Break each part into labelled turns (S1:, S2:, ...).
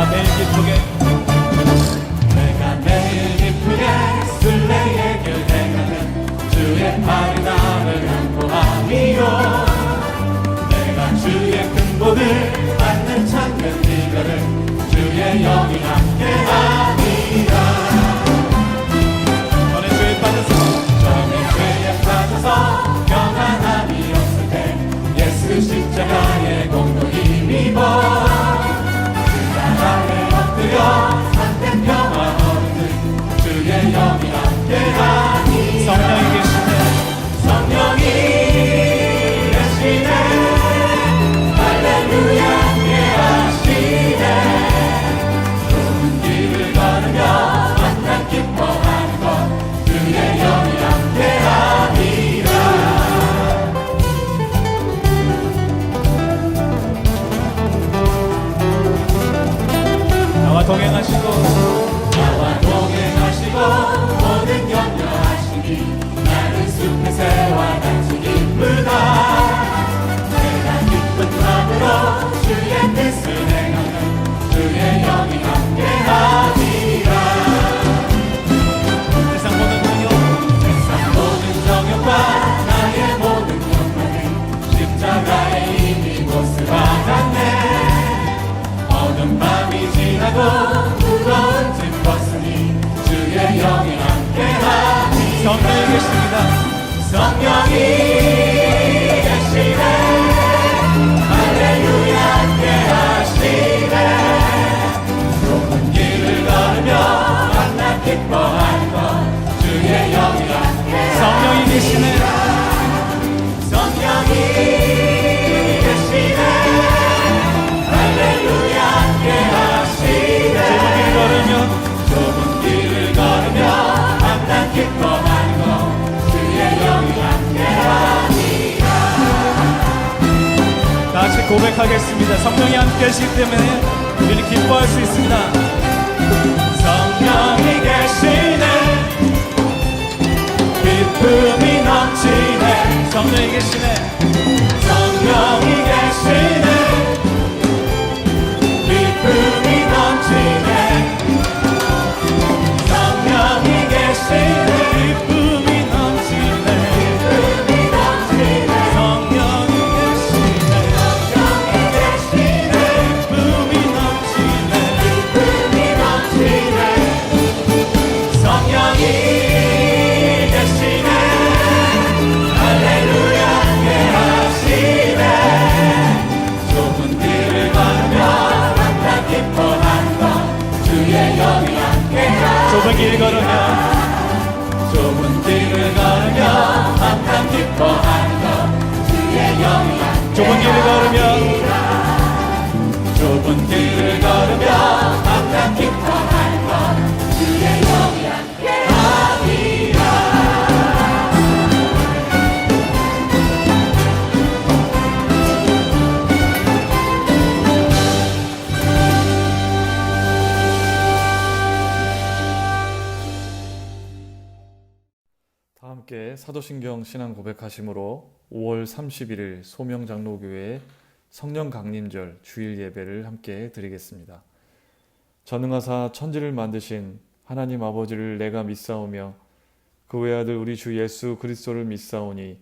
S1: 매일 기쁘게
S2: 순례의 길 행하는 주의 팔이 나를 안보하미요 내가 주의 큰 본을 받는 참된 이별을 주의 영이 함께하리라
S1: 너네 죄에
S2: 빠져서 평안함이 없을 때 예수 십자가의 공로 힘입어 그 나라에 엎드려 참된 평화 얻는 주의 영이 함께하니
S1: 성령이 계시네
S2: 성령이 계시네 할렐루야 함께하시네 좁은 길을 걸으며 만나 기뻐하는 것 주의 영이 함께하니라
S1: 나와 동행하시고
S2: 모든 염려하시니 나는 숲의 새와 같이 기쁘다 내가 기쁜 마음으로 주의 뜻을 행하는 주의 영이 함께하리라 세상 모든 정욕과 나의 모든 욕망은 십자가의 이미 못을 받았네 어두운 밤이 지나고 무거운 짐 벗으니 주의 영이 함께하니
S1: 성령이 계십니다
S2: 성령이 계시네 할렐루야 함께하시네 좁은 길을 걸으며 만나 기뻐하는 것 주의 영이 함께하니
S1: 성령이 계시네
S2: 성령이 계시네 할렐루야 함께하시네 좁은 길을 걸으며 만나 기뻐하는 것 주의 영이 함께하니라
S1: 다 같이 고백하겠습니다 성령이 함께 하시기 때문에 우리는 기뻐할 수 있습니다
S2: 성령이 계시네 기쁨이 넘치네
S1: 성령이 계시네
S2: 성령이 계시네 기쁨이 넘치네 성령이 계시네
S1: 기쁨이 넘치네
S2: 기쁨이 넘치네
S1: 성령이 계시네
S2: 성령이 계시네
S1: 기쁨이 넘치네
S2: 기쁨이 넘치네 성령이 계시네 할렐루야 함께하시네 좁은 길을 걸으며 만나 기뻐하는 것 주의 영이 함께하시네
S1: 좁은 길 걸으며
S2: 좁은 길을 걸으며 만나 기뻐하는 것 주의 영이 함께하시네
S1: 좁은 길을 걸으며
S2: 좁은 길을 걸으며 만나 기뻐하는 것 주의 영이 함께하니라
S3: 다 함께 사도신경 신앙 고백하심으로 5월 31일 소명장로교회 성령 강림절 주일 예배를 함께 드리겠습니다. 전능하사 천지를 만드신 하나님 아버지를 내가 믿사오며 그 외아들 우리 주 예수 그리스도를 믿사오니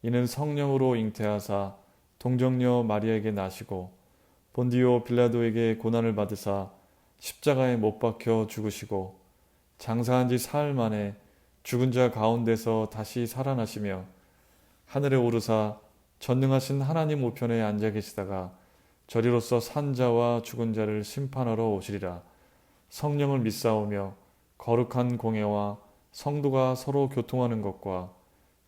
S3: 이는 성령으로 잉태하사 동정녀 마리아에게 나시고 본디오 빌라도에게 고난을 받으사 십자가에 못 박혀 죽으시고 장사한 지 사흘 만에 죽은 자 가운데서 다시 살아나시며 하늘에 오르사 전능하신 하나님 우편에 앉아 계시다가 저리로서 산 자와 죽은 자를 심판하러 오시리라. 성령을 믿사오며 거룩한 공예와 성도가 서로 교통하는 것과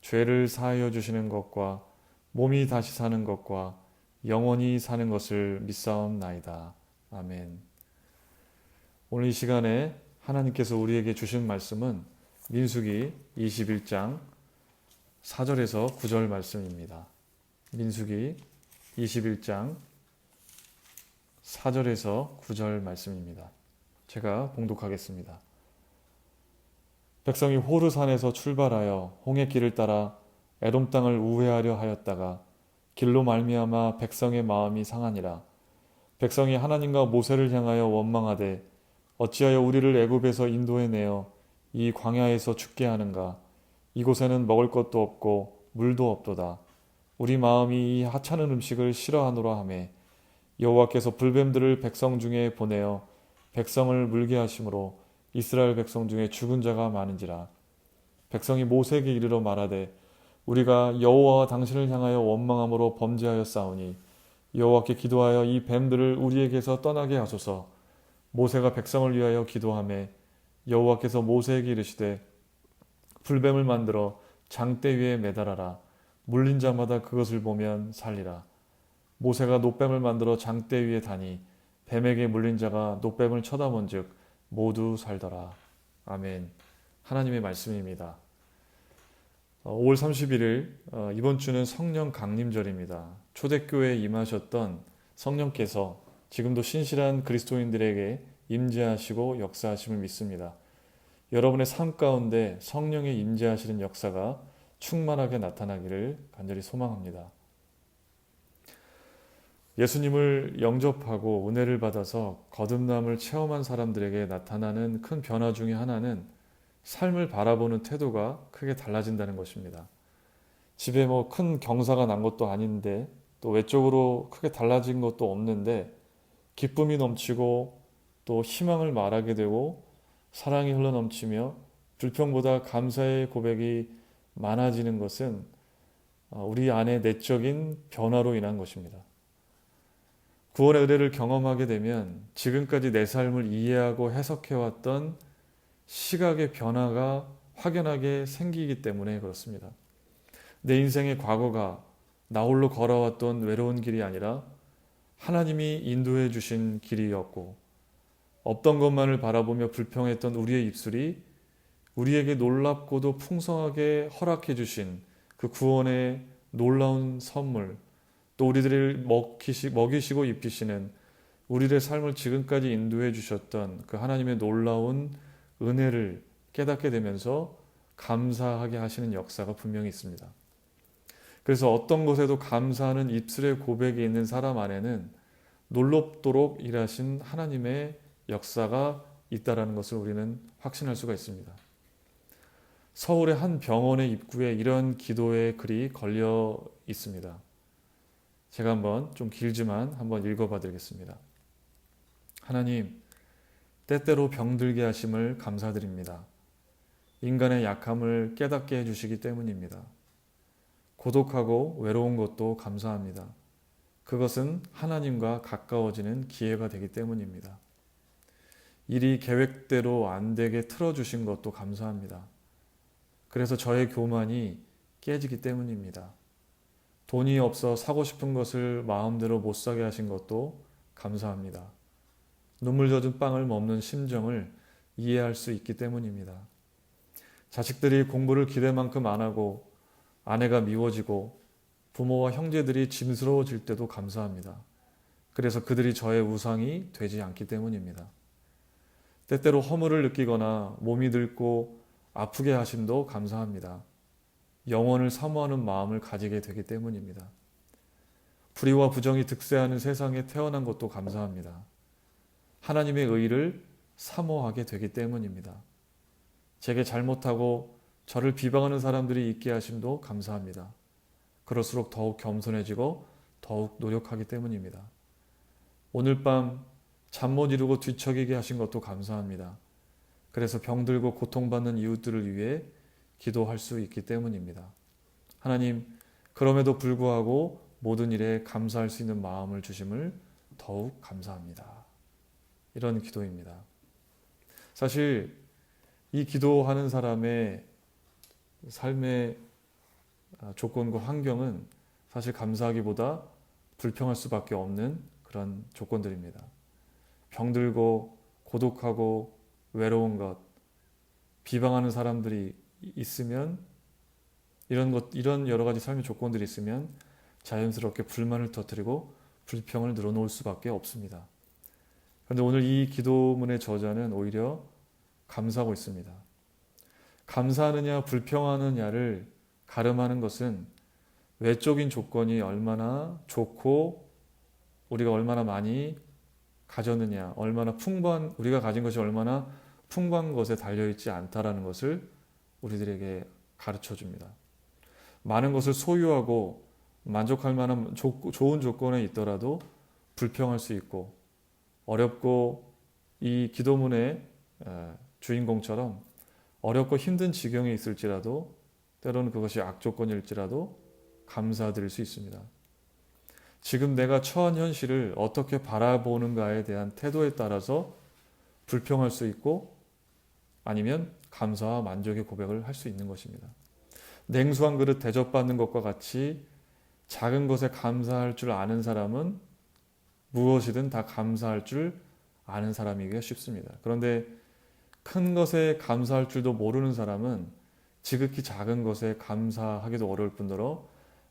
S3: 죄를 사하여 주시는 것과 몸이 다시 사는 것과 영원히 사는 것을 믿사옵나이다. 아멘. 오늘 이 시간에 하나님께서 우리에게 주신 말씀은 민수기 21장 4절에서 9절 말씀입니다. 민수기 21장 4절에서 9절 말씀입니다. 제가 봉독하겠습니다. 백성이 호르산에서 출발하여 홍해길을 따라 에돔 땅을 우회하려 하였다가 길로 말미암아 백성의 마음이 상하니라. 백성이 하나님과 모세를 향하여 원망하되 어찌하여 우리를 애굽에서 인도해내어 이 광야에서 죽게 하는가? 이곳에는 먹을 것도 없고 물도 없도다. 우리 마음이 이 하찮은 음식을 싫어하노라 하매 여호와께서 불뱀들을 백성 중에 보내어 백성을 물게 하심으로 이스라엘 백성 중에 죽은 자가 많은지라. 백성이 모세에게 이르러 말하되 우리가 여호와와 당신을 향하여 원망함으로 범죄하였사오니 여호와께 기도하여 이 뱀들을 우리에게서 떠나게 하소서. 모세가 백성을 위하여 기도하매 여호와께서 모세에게 이르시되 불뱀을 만들어 장대 위에 매달아라. 물린 자마다 그것을 보면 살리라. 모세가 놋뱀을 만들어 장대 위에 다니 뱀에게 물린 자가 놋뱀을 쳐다본즉 모두 살더라. 아멘. 하나님의 말씀입니다. 5월 31일 이번 주는 성령 강림절입니다. 초대교회에 임하셨던 성령께서 지금도 신실한 그리스도인들에게 임재하시고 역사하심을 믿습니다. 여러분의 삶 가운데 성령의 임재하시는 역사가 충만하게 나타나기를 간절히 소망합니다. 예수님을 영접하고 은혜를 받아서 거듭남을 체험한 사람들에게 나타나는 큰 변화 중에 하나는 삶을 바라보는 태도가 크게 달라진다는 것입니다. 집에 큰 경사가 난 것도 아닌데 또 외적으로 크게 달라진 것도 없는데 기쁨이 넘치고 또 희망을 말하게 되고 사랑이 흘러넘치며 불평보다 감사의 고백이 많아지는 것은 우리 안의 내적인 변화로 인한 것입니다. 구원의 은혜를 경험하게 되면 지금까지 내 삶을 이해하고 해석해왔던 시각의 변화가 확연하게 생기기 때문에 그렇습니다. 내 인생의 과거가 나 홀로 걸어왔던 외로운 길이 아니라 하나님이 인도해 주신 길이었고 없던 것만을 바라보며 불평했던 우리의 입술이 우리에게 놀랍고도 풍성하게 허락해 주신 그 구원의 놀라운 선물, 또 우리들을 먹이시고 입히시는 우리의 삶을 지금까지 인도해 주셨던 그 하나님의 놀라운 은혜를 깨닫게 되면서 감사하게 하시는 역사가 분명히 있습니다. 그래서 어떤 것에도 감사하는 입술의 고백이 있는 사람 안에는 놀랍도록 일하신 하나님의 역사가 있다는 것을 우리는 확신할 수가 있습니다. 서울의 한 병원의 입구에 이런 기도의 글이 걸려 있습니다. 제가 한번 좀 길지만 한번 읽어봐 드리겠습니다. 하나님, 때때로 병들게 하심을 감사드립니다. 인간의 약함을 깨닫게 해주시기 때문입니다. 고독하고 외로운 것도 감사합니다. 그것은 하나님과 가까워지는 기회가 되기 때문입니다. 일이 계획대로 안 되게 틀어주신 것도 감사합니다. 그래서 저의 교만이 깨지기 때문입니다. 돈이 없어 사고 싶은 것을 마음대로 못 사게 하신 것도 감사합니다. 눈물 젖은 빵을 먹는 심정을 이해할 수 있기 때문입니다. 자식들이 공부를 기대만큼 안 하고 아내가 미워지고 부모와 형제들이 짐스러워질 때도 감사합니다. 그래서 그들이 저의 우상이 되지 않기 때문입니다. 때때로 허물을 느끼거나 몸이 늙고 아프게 하심도 감사합니다. 영원을 사모하는 마음을 가지게 되기 때문입니다. 불의와 부정이 득세하는 세상에 태어난 것도 감사합니다. 하나님의 의를 사모하게 되기 때문입니다. 제게 잘못하고 저를 비방하는 사람들이 있게 하심도 감사합니다. 그럴수록 더욱 겸손해지고 더욱 노력하기 때문입니다. 오늘 밤 잠 못 이루고 뒤척이게 하신 것도 감사합니다. 그래서 병들고 고통받는 이웃들을 위해 기도할 수 있기 때문입니다. 하나님, 그럼에도 불구하고 모든 일에 감사할 수 있는 마음을 주심을 더욱 감사합니다. 이런 기도입니다. 사실 이 기도하는 사람의 삶의 조건과 환경은 사실 감사하기보다 불평할 수밖에 없는 그런 조건들입니다. 병들고 고독하고 외로운 것, 비방하는 사람들이 있으면 이런 여러 가지 삶의 조건들이 있으면 자연스럽게 불만을 터뜨리고 불평을 늘어놓을 수밖에 없습니다. 그런데 오늘 이 기도문의 저자는 오히려 감사하고 있습니다. 감사하느냐 불평하느냐를 가름하는 것은 외적인 조건이 얼마나 좋고 우리가 얼마나 많이 가졌느냐, 얼마나 풍부한, 우리가 가진 것이 얼마나 풍부한 것에 달려있지 않다라는 것을 우리들에게 가르쳐 줍니다. 많은 것을 소유하고 만족할 만한 좋은 조건에 있더라도 불평할 수 있고, 어렵고 이 기도문의 주인공처럼 어렵고 힘든 지경에 있을지라도 때로는 그것이 악조건일지라도 감사드릴 수 있습니다. 지금 내가 처한 현실을 어떻게 바라보는가에 대한 태도에 따라서 불평할 수 있고 아니면 감사와 만족의 고백을 할 수 있는 것입니다. 냉수 한 그릇 대접받는 것과 같이 작은 것에 감사할 줄 아는 사람은 무엇이든 다 감사할 줄 아는 사람이기가 쉽습니다. 그런데 큰 것에 감사할 줄도 모르는 사람은 지극히 작은 것에 감사하기도 어려울 뿐더러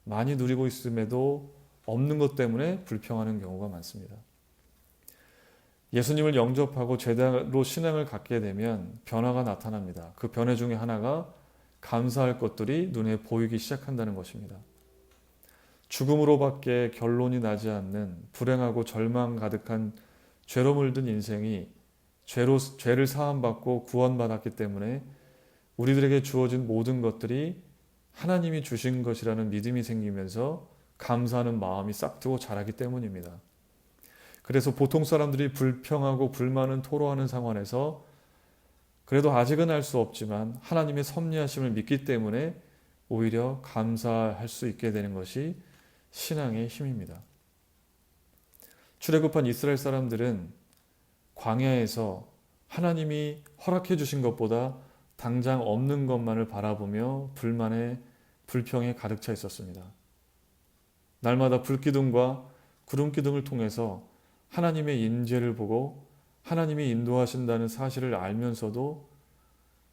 S3: 많이 누리고 있음에도 없는 것 때문에 불평하는 경우가 많습니다. 예수님을 영접하고 제대로 신앙을 갖게 되면 변화가 나타납니다. 그 변화 중에 하나가 감사할 것들이 눈에 보이기 시작한다는 것입니다. 죽음으로밖에 결론이 나지 않는 불행하고 절망 가득한 죄로 물든 인생이 죄를 사함받고 구원받았기 때문에 우리들에게 주어진 모든 것들이 하나님이 주신 것이라는 믿음이 생기면서 감사하는 마음이 싹트고 자라기 때문입니다. 그래서 보통 사람들이 불평하고 불만은 토로하는 상황에서 그래도 아직은 알 수 없지만 하나님의 섭리하심을 믿기 때문에 오히려 감사할 수 있게 되는 것이 신앙의 힘입니다. 출애굽한 이스라엘 사람들은 광야에서 하나님이 허락해 주신 것보다 당장 없는 것만을 바라보며 불평에 가득 차 있었습니다. 날마다 불기둥과 구름기둥을 통해서 하나님의 인재를 보고 하나님이 인도하신다는 사실을 알면서도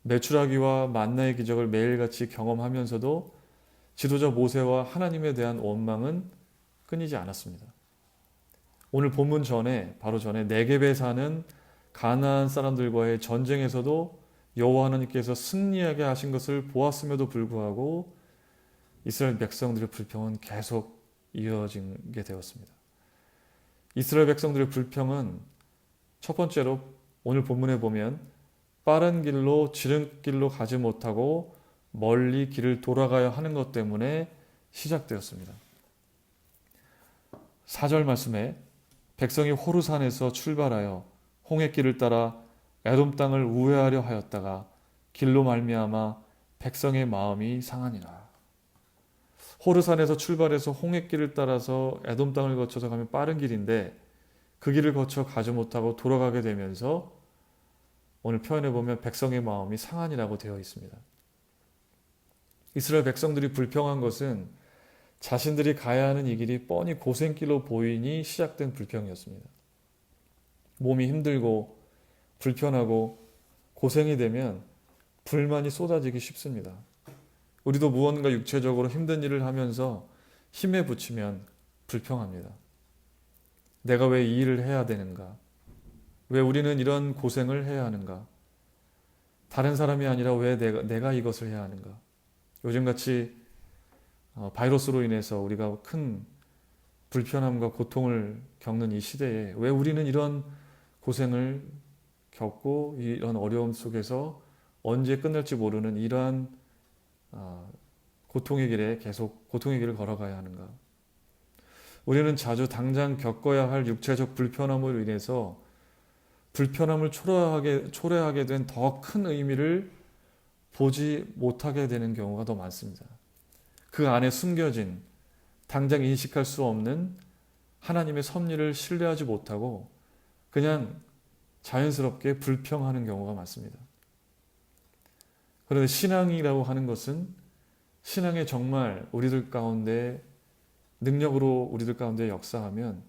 S3: 메추라기와 만나의 기적을 매일같이 경험하면서도 지도자 모세와 하나님에 대한 원망은 끊이지 않았습니다. 오늘 본문 바로 전에 네겝에 사는 가나안 사람들과의 전쟁에서도 여호와 하나님께서 승리하게 하신 것을 보았음에도 불구하고 이스라엘 백성들의 불평은 계속 이어지게 되었습니다. 이스라엘 백성들의 불평은 첫 번째로 오늘 본문에 보면 빠른 길로 지름길로 가지 못하고 멀리 길을 돌아가야 하는 것 때문에 시작되었습니다. 4절 말씀에 백성이 호르산에서 출발하여 홍해길을 따라 에돔 땅을 우회하려 하였다가 길로 말미암아 백성의 마음이 상하니라. 호르산에서 출발해서 홍해길을 따라서 에돔 땅을 거쳐서 가면 빠른 길인데 그 길을 거쳐 가지 못하고 돌아가게 되면서 오늘 표현해 보면 백성의 마음이 상하니라고 되어 있습니다. 이스라엘 백성들이 불평한 것은 자신들이 가야 하는 이 길이 뻔히 고생길로 보이니 시작된 불평이었습니다. 몸이 힘들고 불편하고 고생이 되면 불만이 쏟아지기 쉽습니다. 우리도 무언가 육체적으로 힘든 일을 하면서 힘에 부치면 불평합니다. 내가 왜 이 일을 해야 되는가? 왜 우리는 이런 고생을 해야 하는가? 다른 사람이 아니라 왜 내가 이것을 해야 하는가? 요즘같이 바이러스로 인해서 우리가 큰 불편함과 고통을 겪는 이 시대에 왜 우리는 이런 고생을 겪고 이런 어려움 속에서 언제 끝날지 모르는 이러한 고통의 길을 걸어가야 하는가? 우리는 자주 당장 겪어야 할 육체적 불편함으로 인해서 불편함을 초래하게 된 더 큰 의미를 보지 못하게 되는 경우가 더 많습니다. 그 안에 숨겨진 당장 인식할 수 없는 하나님의 섭리를 신뢰하지 못하고 그냥 자연스럽게 불평하는 경우가 많습니다. 그런데 신앙이라고 하는 것은 신앙에 정말 우리들 가운데 능력으로 우리들 가운데 역사하면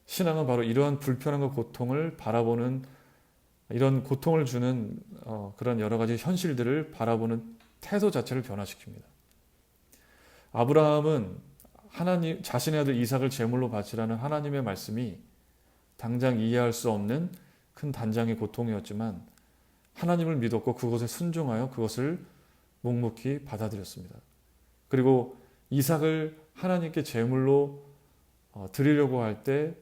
S3: 신앙은 바로 이러한 불편함과 고통을 바라보는 이런 고통을 주는 그런 여러 가지 현실들을 바라보는 태도 자체를 변화시킵니다. 아브라함은 하나님 자신의 아들 이삭을 제물로 바치라는 하나님의 말씀이 당장 이해할 수 없는 큰 단장의 고통이었지만 하나님을 믿었고 그것에 순종하여 그것을 묵묵히 받아들였습니다. 그리고 이삭을 하나님께 제물로 드리려고 할 때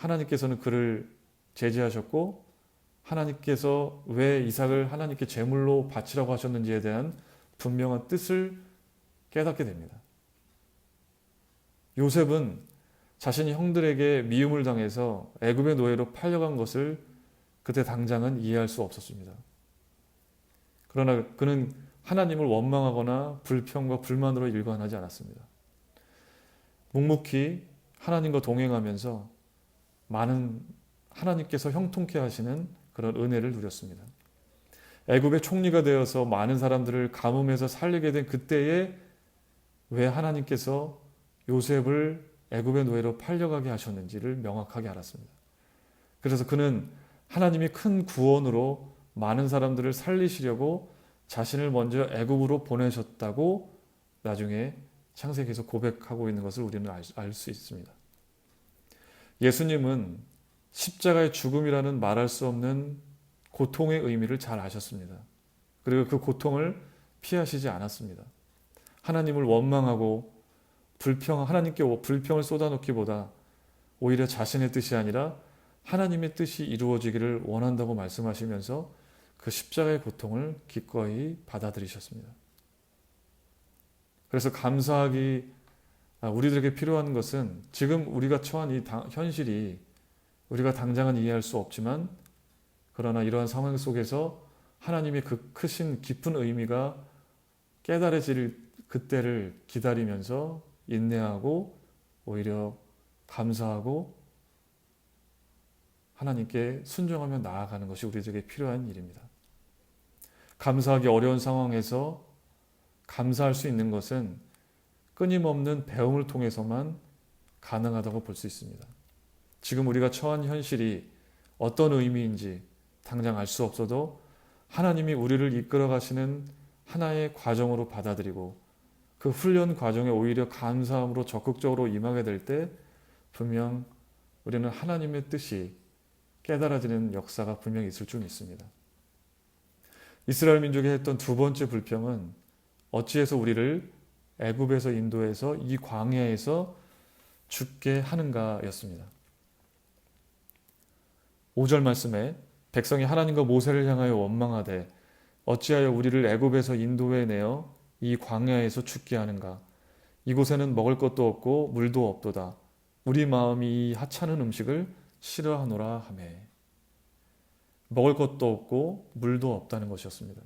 S3: 하나님께서는 그를 제지하셨고 하나님께서 왜 이삭을 하나님께 제물로 바치라고 하셨는지에 대한 분명한 뜻을 깨닫게 됩니다. 요셉은 자신이 형들에게 미움을 당해서 애굽의 노예로 팔려간 것을 그때 당장은 이해할 수 없었습니다. 그러나 그는 하나님을 원망하거나 불평과 불만으로 일관하지 않았습니다. 묵묵히 하나님과 동행하면서 많은 하나님께서 형통케 하시는 그런 은혜를 누렸습니다. 애굽의 총리가 되어서 많은 사람들을 가뭄에서 살리게 된 그때에 왜 하나님께서 요셉을 애굽의 노예로 팔려가게 하셨는지를 명확하게 알았습니다. 그래서 그는 하나님이 큰 구원으로 많은 사람들을 살리시려고 자신을 먼저 애굽으로 보내셨다고 나중에 창세기에서 고백하고 있는 것을 우리는 알 수 있습니다. 예수님은 십자가의 죽음이라는 말할 수 없는 고통의 의미를 잘 아셨습니다. 그리고 그 고통을 피하시지 않았습니다. 하나님을 원망하고 하나님께 불평을 쏟아놓기보다 오히려 자신의 뜻이 아니라 하나님의 뜻이 이루어지기를 원한다고 말씀하시면서 그 십자가의 고통을 기꺼이 받아들이셨습니다. 그래서 우리들에게 필요한 것은 지금 우리가 처한 이 현실이 우리가 당장은 이해할 수 없지만 그러나 이러한 상황 속에서 하나님의 그 크신 깊은 의미가 깨달아질 그때를 기다리면서 인내하고 오히려 감사하고 하나님께 순종하며 나아가는 것이 우리들에게 필요한 일입니다. 감사하기 어려운 상황에서 감사할 수 있는 것은 끊임없는 배움을 통해서만 가능하다고 볼 수 있습니다. 지금 우리가 처한 현실이 어떤 의미인지 당장 알 수 없어도 하나님이 우리를 이끌어 가시는 하나의 과정으로 받아들이고 그 훈련 과정에 오히려 감사함으로 적극적으로 임하게 될 때 분명 우리는 하나님의 뜻이 깨달아지는 역사가 분명히 있을 줄 믿습니다. 이스라엘 민족이 했던 두 번째 불평은 어찌해서 우리를 애굽에서 인도해서 이 광야에서 죽게 하는가였습니다. 5절 말씀에 백성이 하나님과 모세를 향하여 원망하되 어찌하여 우리를 애굽에서 인도해 내어 이 광야에서 죽게 하는가? 이곳에는 먹을 것도 없고 물도 없도다. 우리 마음이 이 하찮은 음식을 싫어하노라 하매. 먹을 것도 없고 물도 없다는 것이었습니다.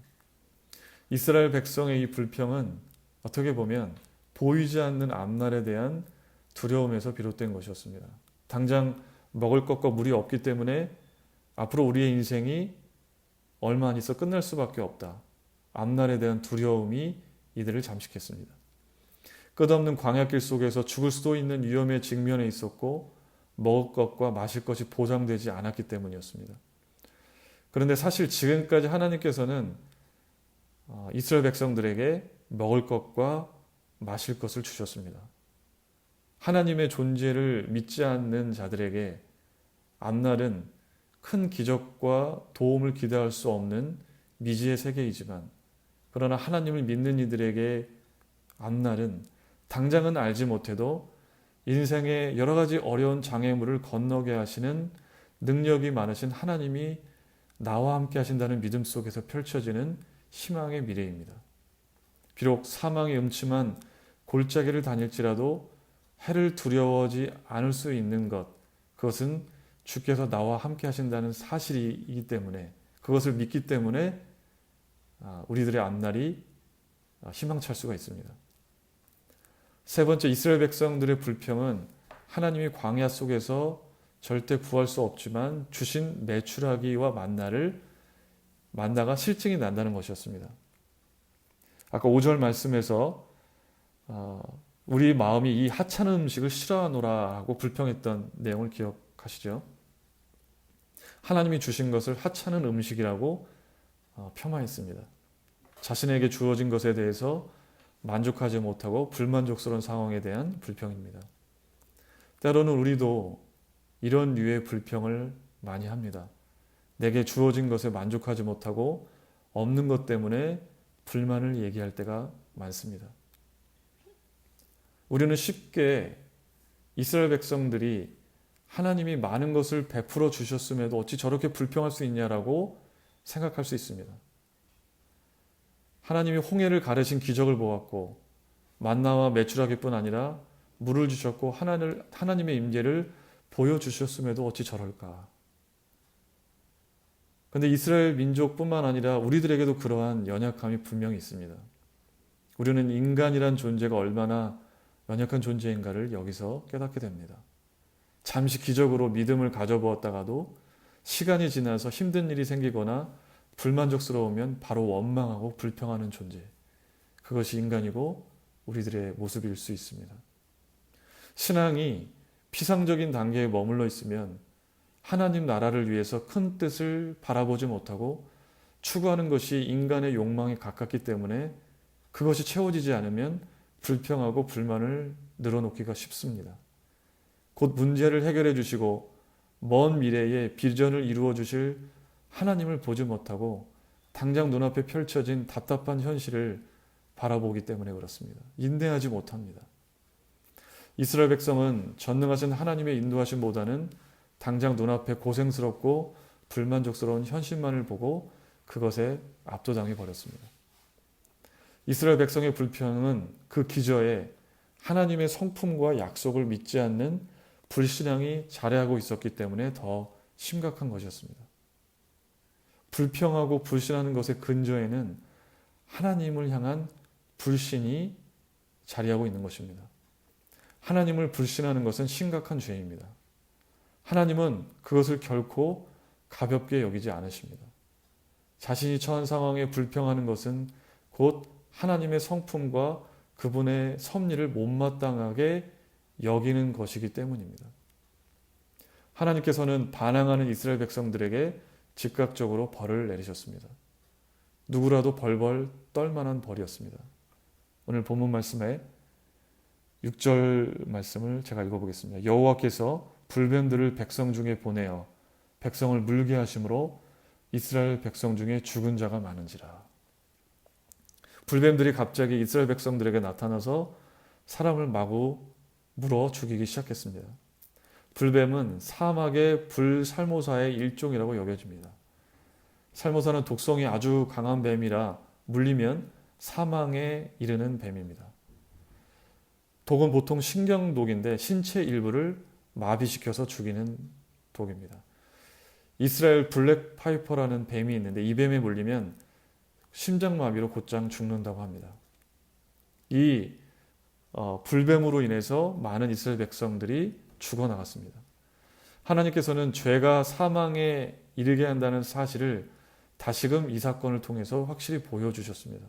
S3: 이스라엘 백성의 이 불평은 어떻게 보면 보이지 않는 앞날에 대한 두려움에서 비롯된 것이었습니다. 당장 먹을 것과 물이 없기 때문에 앞으로 우리의 인생이 얼마 안 있어 끝날 수밖에 없다. 앞날에 대한 두려움이 이들을 잠식했습니다. 끝없는 광야길 속에서 죽을 수도 있는 위험에 직면해 있었고 먹을 것과 마실 것이 보장되지 않았기 때문이었습니다. 그런데 사실 지금까지 하나님께서는 이스라엘 백성들에게 먹을 것과 마실 것을 주셨습니다. 하나님의 존재를 믿지 않는 자들에게 앞날은 큰 기적과 도움을 기대할 수 없는 미지의 세계이지만 그러나 하나님을 믿는 이들에게 앞날은 당장은 알지 못해도 인생의 여러 가지 어려운 장애물을 건너게 하시는 능력이 많으신 하나님이 나와 함께 하신다는 믿음 속에서 펼쳐지는 희망의 미래입니다. 비록 사망의 음침한 골짜기를 다닐지라도 해를 두려워하지 않을 수 있는 것, 그것은 주께서 나와 함께 하신다는 사실이기 때문에 그것을 믿기 때문에 우리들의 앞날이 희망찰 수가 있습니다. 세 번째, 이스라엘 백성들의 불평은 하나님이 광야 속에서 절대 구할 수 없지만 주신 메추라기와 만나가 실증이 난다는 것이었습니다. 아까 5절 말씀에서 우리 마음이 이 하찮은 음식을 싫어하노라 하고 불평했던 내용을 기억하시죠? 하나님이 주신 것을 하찮은 음식이라고 폄하했습니다. 자신에게 주어진 것에 대해서 만족하지 못하고 불만족스러운 상황에 대한 불평입니다. 때로는 우리도 이런 류의 불평을 많이 합니다. 내게 주어진 것에 만족하지 못하고 없는 것 때문에 불만을 얘기할 때가 많습니다. 우리는 쉽게 이스라엘 백성들이 하나님이 많은 것을 베풀어 주셨음에도 어찌 저렇게 불평할 수 있냐라고 생각할 수 있습니다. 하나님이 홍해를 가르신 기적을 보았고 만나와 메추라기뿐 아니라 물을 주셨고 하나님의 임재를 보여주셨음에도 어찌 저럴까. 그런데 이스라엘 민족뿐만 아니라 우리들에게도 그러한 연약함이 분명히 있습니다. 우리는 인간이란 존재가 얼마나 연약한 존재인가를 여기서 깨닫게 됩니다. 잠시 기적으로 믿음을 가져보았다가도 시간이 지나서 힘든 일이 생기거나 불만족스러우면 바로 원망하고 불평하는 존재. 그것이 인간이고 우리들의 모습일 수 있습니다. 신앙이 피상적인 단계에 머물러 있으면 하나님 나라를 위해서 큰 뜻을 바라보지 못하고 추구하는 것이 인간의 욕망에 가깝기 때문에 그것이 채워지지 않으면 불평하고 불만을 늘어놓기가 쉽습니다. 곧 문제를 해결해 주시고 먼 미래에 비전을 이루어 주실 하나님을 보지 못하고 당장 눈앞에 펼쳐진 답답한 현실을 바라보기 때문에 그렇습니다. 인내하지 못합니다. 이스라엘 백성은 전능하신 하나님의 인도하심보다는 당장 눈앞에 고생스럽고 불만족스러운 현실만을 보고 그것에 압도당해 버렸습니다. 이스라엘 백성의 불평은 그 기저에 하나님의 성품과 약속을 믿지 않는 불신앙이 자리하고 있었기 때문에 더 심각한 것이었습니다. 불평하고 불신하는 것의 근저에는 하나님을 향한 불신이 자리하고 있는 것입니다. 하나님을 불신하는 것은 심각한 죄입니다. 하나님은 그것을 결코 가볍게 여기지 않으십니다. 자신이 처한 상황에 불평하는 것은 곧 하나님의 성품과 그분의 섭리를 못마땅하게 여기는 것이기 때문입니다. 하나님께서는 반항하는 이스라엘 백성들에게 즉각적으로 벌을 내리셨습니다. 누구라도 벌벌 떨만한 벌이었습니다. 오늘 본문 말씀에 6절 말씀을 제가 읽어보겠습니다. 여호와께서 불뱀들을 백성 중에 보내어 백성을 물게 하심으로 이스라엘 백성 중에 죽은 자가 많은지라. 불뱀들이 갑자기 이스라엘 백성들에게 나타나서 사람을 마구 물어 죽이기 시작했습니다. 불뱀은 사막의 불살모사의 일종이라고 여겨집니다. 살모사는 독성이 아주 강한 뱀이라 물리면 사망에 이르는 뱀입니다. 독은 보통 신경독인데 신체 일부를 마비시켜서 죽이는 독입니다. 이스라엘 블랙 파이퍼라는 뱀이 있는데 이 뱀에 물리면 심장마비로 곧장 죽는다고 합니다. 이 불뱀으로 인해서 많은 이스라엘 백성들이 죽어나갔습니다. 하나님께서는 죄가 사망에 이르게 한다는 사실을 다시금 이 사건을 통해서 확실히 보여주셨습니다.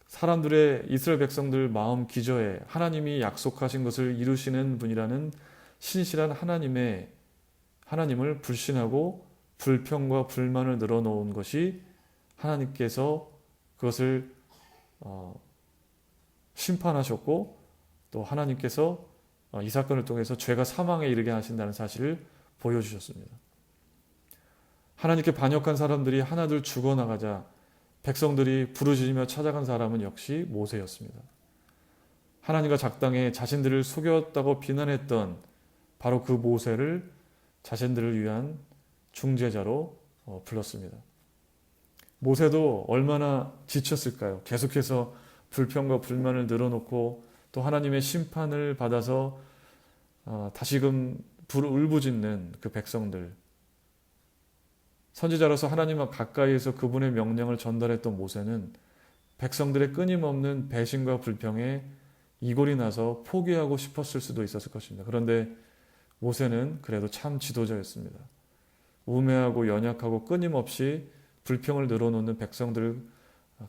S3: 사람들의 이스라엘 백성들 마음 기저에 하나님이 약속하신 것을 이루시는 분이라는 신실한 하나님을 불신하고 불평과 불만을 늘어놓은 것이 하나님께서 그것을 심판하셨고 또 하나님께서 이 사건을 통해서 죄가 사망에 이르게 하신다는 사실을 보여주셨습니다. 하나님께 반역한 사람들이 하나둘 죽어나가자 백성들이 부르짖으며 찾아간 사람은 역시 모세였습니다. 하나님과 작당해 자신들을 속였다고 비난했던 바로 그 모세를 자신들을 위한 중재자로 불렀습니다. 모세도 얼마나 지쳤을까요? 계속해서 불평과 불만을 늘어놓고 또 하나님의 심판을 받아서 다시금 울부짖는 그 백성들. 선지자로서 하나님과 가까이에서 그분의 명령을 전달했던 모세는 백성들의 끊임없는 배신과 불평에 이골이 나서 포기하고 싶었을 수도 있었을 것입니다. 그런데 모세는 그래도 참 지도자였습니다. 우매하고 연약하고 끊임없이 불평을 늘어놓는 백성들을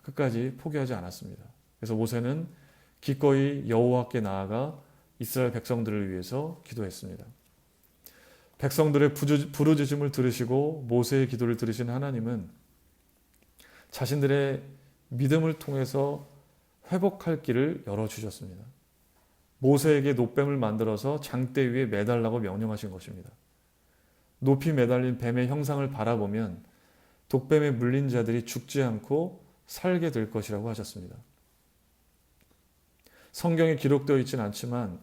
S3: 끝까지 포기하지 않았습니다. 그래서 모세는 기꺼이 여호와께 나아가 이스라엘 백성들을 위해서 기도했습니다. 백성들의 부르짖음을 들으시고 모세의 기도를 들으신 하나님은 자신들의 믿음을 통해서 회복할 길을 열어주셨습니다. 모세에게 놋뱀을 만들어서 장대 위에 매달라고 명령하신 것입니다. 높이 매달린 뱀의 형상을 바라보면 독뱀에 물린 자들이 죽지 않고 살게 될 것이라고 하셨습니다. 성경에 기록되어 있지는 않지만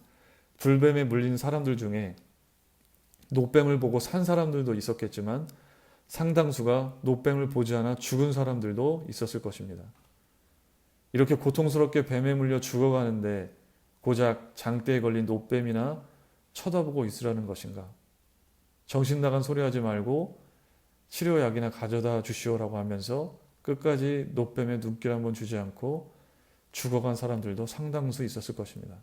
S3: 불뱀에 물린 사람들 중에 노뱀을 보고 산 사람들도 있었겠지만 상당수가 노뱀을 보지 않아 죽은 사람들도 있었을 것입니다. 이렇게 고통스럽게 뱀에 물려 죽어가는데 고작 장대에 걸린 노뱀이나 쳐다보고 있으라는 것인가? 정신 나간 소리 하지 말고 치료약이나 가져다 주시오라고 하면서 끝까지 노뱀에 눈길 한번 주지 않고 죽어간 사람들도 상당수 있었을 것입니다.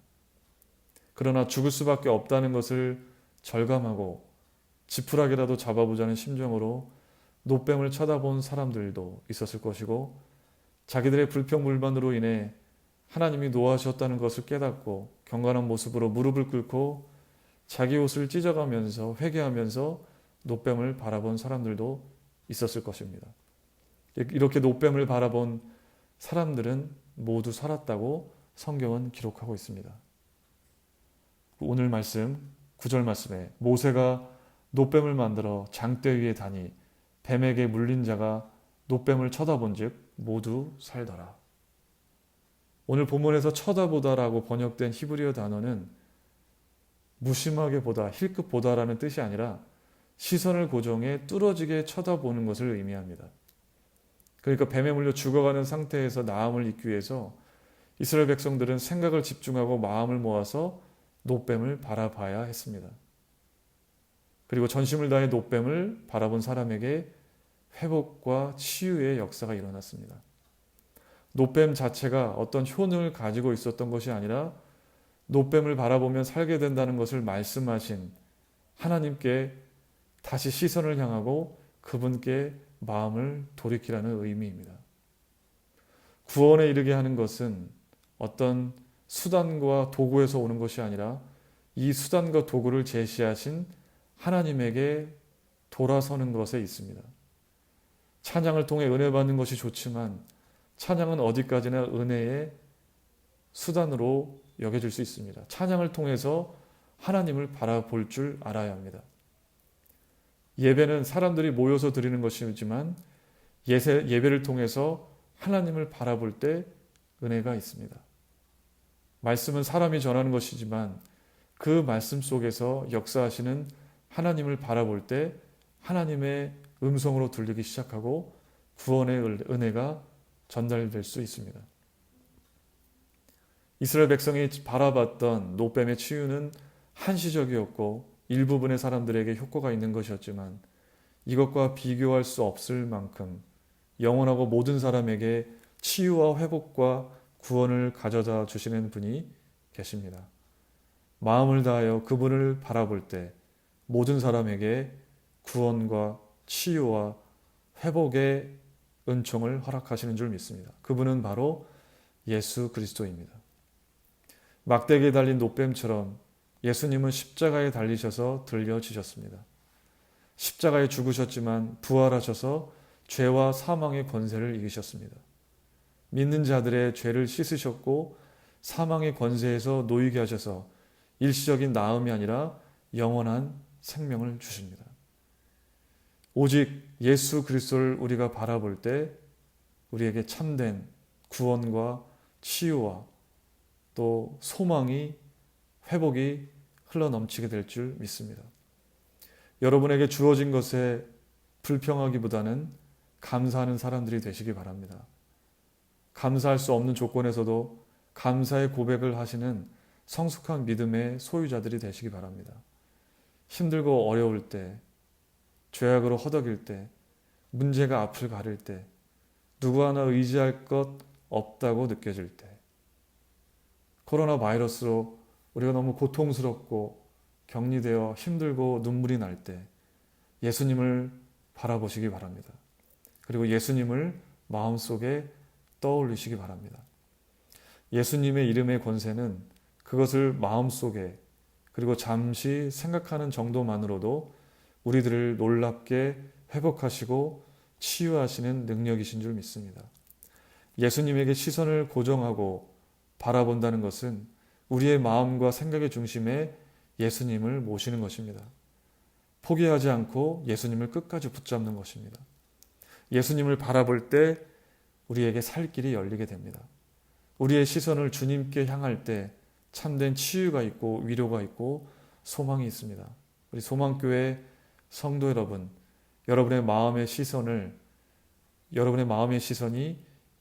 S3: 그러나 죽을 수밖에 없다는 것을 절감하고 지푸라기라도 잡아보자는 심정으로 노뱀을 쳐다본 사람들도 있었을 것이고, 자기들의 불평불만으로 인해 하나님이 노하셨다는 것을 깨닫고 경건한 모습으로 무릎을 꿇고 자기 옷을 찢어가면서 회개하면서 노뱀을 바라본 사람들도 있었을 것입니다. 이렇게 노뱀을 바라본 사람들은 모두 살았다고 성경은 기록하고 있습니다. 오늘 말씀 9절 말씀에 모세가 노뱀을 만들어 장대 위에 다니 뱀에게 물린 자가 노뱀을 쳐다본즉 모두 살더라. 오늘 본문에서 쳐다보다라고 번역된 히브리어 단어는 무심하게 보다, 힐끗 보다라는 뜻이 아니라 시선을 고정해 뚫어지게 쳐다보는 것을 의미합니다. 그러니까 뱀에 물려 죽어가는 상태에서 나음을 잇기 위해서 이스라엘 백성들은 생각을 집중하고 마음을 모아서 노뱀을 바라봐야 했습니다. 그리고 전심을 다해 노뱀을 바라본 사람에게 회복과 치유의 역사가 일어났습니다. 노뱀 자체가 어떤 효능을 가지고 있었던 것이 아니라 노뱀을 바라보면 살게 된다는 것을 말씀하신 하나님께 다시 시선을 향하고 그분께 마음을 돌이키라는 의미입니다. 구원에 이르게 하는 것은 어떤 수단과 도구에서 오는 것이 아니라 이 수단과 도구를 제시하신 하나님에게 돌아서는 것에 있습니다. 찬양을 통해 은혜 받는 것이 좋지만 찬양은 어디까지나 은혜의 수단으로 여겨질 수 있습니다. 찬양을 통해서 하나님을 바라볼 줄 알아야 합니다. 예배는 사람들이 모여서 드리는 것이지만 예배를 통해서 하나님을 바라볼 때 은혜가 있습니다. 말씀은 사람이 전하는 것이지만 그 말씀 속에서 역사하시는 하나님을 바라볼 때 하나님의 음성으로 들리기 시작하고 구원의 은혜가 전달될 수 있습니다. 이스라엘 백성이 바라봤던 노뱀의 치유는 한시적이었고 일부분의 사람들에게 효과가 있는 것이었지만 이것과 비교할 수 없을 만큼 영원하고 모든 사람에게 치유와 회복과 구원을 가져다 주시는 분이 계십니다. 마음을 다하여 그분을 바라볼 때 모든 사람에게 구원과 치유와 회복의 은총을 허락하시는 줄 믿습니다. 그분은 바로 예수 그리스도입니다. 막대기에 달린 노뱀처럼 예수님은 십자가에 달리셔서 들려지셨습니다. 십자가에 죽으셨지만 부활하셔서 죄와 사망의 권세를 이기셨습니다. 믿는 자들의 죄를 씻으셨고 사망의 권세에서 놓이게 하셔서 일시적인 나음이 아니라 영원한 생명을 주십니다. 오직 예수 그리스도를 우리가 바라볼 때 우리에게 참된 구원과 치유와 또 소망이 회복이 흘러넘치게 될 줄 믿습니다. 여러분에게 주어진 것에 불평하기보다는 감사하는 사람들이 되시기 바랍니다. 감사할 수 없는 조건에서도 감사의 고백을 하시는 성숙한 믿음의 소유자들이 되시기 바랍니다. 힘들고 어려울 때, 죄악으로 허덕일 때, 문제가 앞을 가릴 때, 누구 하나 의지할 것 없다고 느껴질 때, 코로나 바이러스로 우리가 너무 고통스럽고 격리되어 힘들고 눈물이 날 때 예수님을 바라보시기 바랍니다. 그리고 예수님을 마음속에 떠올리시기 바랍니다. 예수님의 이름의 권세는 그것을 마음속에 그리고 잠시 생각하는 정도만으로도 우리들을 놀랍게 회복하시고 치유하시는 능력이신 줄 믿습니다. 예수님에게 시선을 고정하고 바라본다는 것은 우리의 마음과 생각의 중심에 예수님을 모시는 것입니다. 포기하지 않고 예수님을 끝까지 붙잡는 것입니다. 예수님을 바라볼 때 우리에게 살 길이 열리게 됩니다. 우리의 시선을 주님께 향할 때 참된 치유가 있고 위로가 있고 소망이 있습니다. 우리 소망교회 성도 여러분, 여러분의 마음의 시선이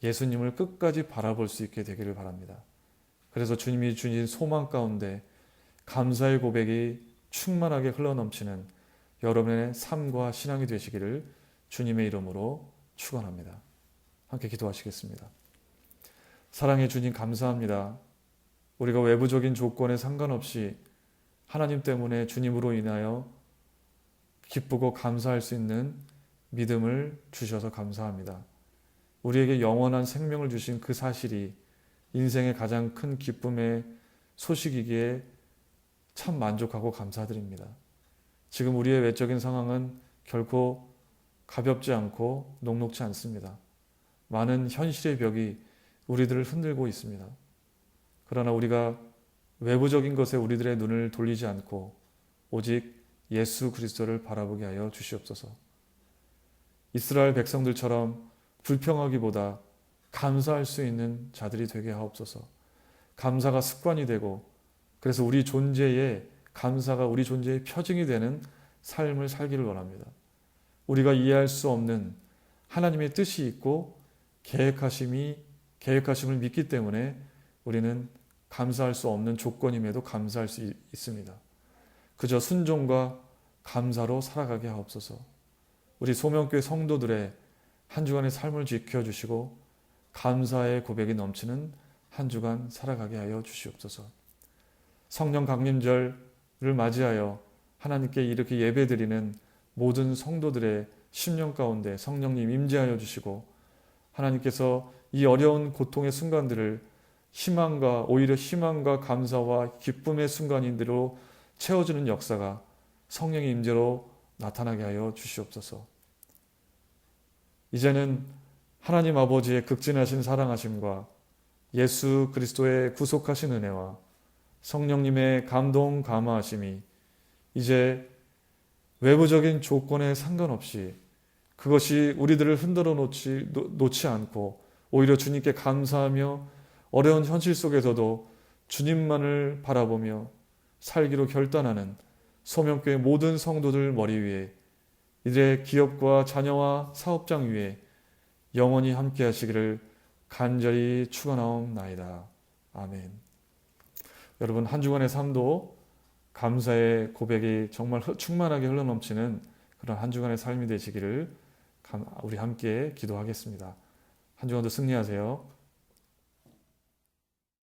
S3: 예수님을 끝까지 바라볼 수 있게 되기를 바랍니다. 그래서 주님이 주신 소망 가운데 감사의 고백이 충만하게 흘러넘치는 여러분의 삶과 신앙이 되시기를 주님의 이름으로 축원합니다. 함께 기도하시겠습니다. 사랑해 주님 감사합니다. 우리가 외부적인 조건에 상관없이 하나님 때문에 주님으로 인하여 기쁘고 감사할 수 있는 믿음을 주셔서 감사합니다. 우리에게 영원한 생명을 주신 그 사실이 인생의 가장 큰 기쁨의 소식이기에 참 만족하고 감사드립니다. 지금 우리의 외적인 상황은 결코 가볍지 않고 녹록지 않습니다. 많은 현실의 벽이 우리들을 흔들고 있습니다. 그러나 우리가 외부적인 것에 우리들의 눈을 돌리지 않고 오직 예수 그리스도를 바라보게 하여 주시옵소서. 이스라엘 백성들처럼 불평하기보다 감사할 수 있는 자들이 되게 하옵소서. 감사가 습관이 되고 그래서 우리 존재의 감사가 우리 존재의 표징이 되는 삶을 살기를 원합니다. 우리가 이해할 수 없는 하나님의 뜻이 있고 계획하심을 믿기 때문에 우리는 감사할 수 없는 조건임에도 감사할 수 있습니다. 그저 순종과 감사로 살아가게 하옵소서. 우리 소명교회 성도들의 한 주간의 삶을 지켜주시고 감사의 고백이 넘치는 한 주간 살아가게 하여 주시옵소서. 성령 강림절을 맞이하여 하나님께 이렇게 예배드리는 모든 성도들의 심령 가운데 성령님 임재하여 주시고 하나님께서 이 어려운 고통의 순간들을 오히려 희망과 감사와 기쁨의 순간인대로 채워주는 역사가 성령의 임재로 나타나게 하여 주시옵소서. 이제는 하나님 아버지의 극진하신 사랑하심과 예수 그리스도의 구속하신 은혜와 성령님의 감동 감화하심이 이제 외부적인 조건에 상관없이 그것이 우리들을 흔들어 놓지 않고 오히려 주님께 감사하며 어려운 현실 속에서도 주님만을 바라보며 살기로 결단하는 소명교회 모든 성도들 머리 위에 이들의 기업과 자녀와 사업장 위에 영원히 함께 하시기를 간절히 축원하옵나이다. 아멘. 여러분 한 주간의 삶도 감사의 고백이 정말 충만하게 흘러넘치는 그런 한 주간의 삶이 되시기를 우리 함께 기도하겠습니다. 한 주간도 승리하세요.